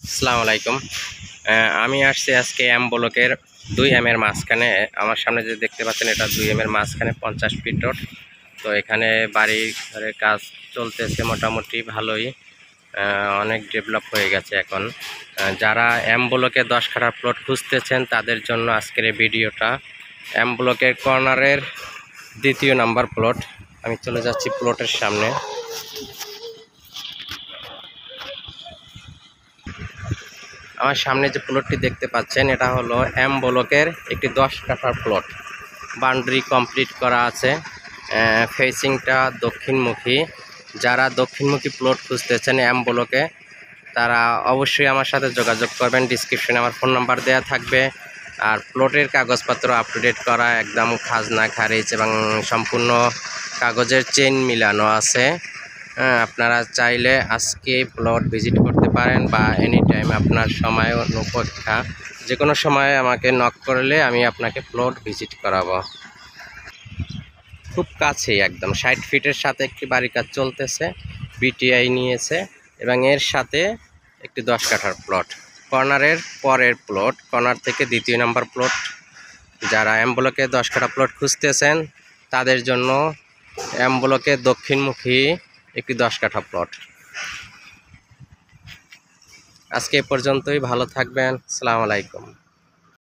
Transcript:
আসসালামু আলাইকুম। আমি আসছি আজকে এম ব্লকের 2M এর মাঝখানে। আমার সামনে যে দেখতে পাচ্ছেন এটা 2M এর মাঝখানে 50 ফিট রোড। তো এখানে বাড়ি ঘরের কাজ চলতেছে মোটামুটি ভালোই, অনেক ডেভেলপ হয়ে গেছে এখন। যারা এম ব্লকে 10 কাঠা প্লট খুঁজতেছেন তাদের জন্য আজকের এই ভিডিওটা। এম ব্লকের কর্নারের 2য় নাম্বার প্লট। আমি চলে যাচ্ছি প্লটের সামনে। আমার সামনে যে প্লটটি দেখতে পাচ্ছেন এটা হলো এম ব্লকের একটি 10 কাঠার প্লট। বাউন্ডারি কমপ্লিট করা আছে, ফেসিংটা দক্ষিণমুখী। যারা দক্ষিণমুখী প্লট খুঁজতেছেন এম ব্লকে তারা অবশ্যই আমার সাথে যোগাযোগ করবেন। ডিসক্রিপশনে আমার ফোন নাম্বার দেওয়া থাকবে। আর প্লটের কাগজপত্র আপ টু ডেট করা, একদম খাজনা খারিজ এবং সম্পূর্ণ কাগজের চেইন মিলানো আছে। আপনারা চাইলে আজকে প্লট ভিজিট করতে পারেন বা এনি টাইম আপনার সময় অনুপেক্ষা যে কোনো সময় আমাকে নক করলে আমি আপনাকে প্লট ভিজিট করাবো। খুব কাছেই, একদম 60 ফিটের সাথে একটি বাড়ি কাজ চলতেছে, বিটিআই নিয়েছে এবং এর সাথে একটি 10 কাঠার প্লট। কর্নারের পরের প্লট, কর্নার থেকে 2য় নাম্বার প্লট। যারা এম ব্লকে 10 কাঠা প্লট খুঁজতেছেন তাদের জন্য এম ব্লকে দক্ষিণমুখী একটি 10 কাঠা প্লট। আজকে এ পর্যন্তই, ভালো থাকবেন। আসসালামু আলাইকুম।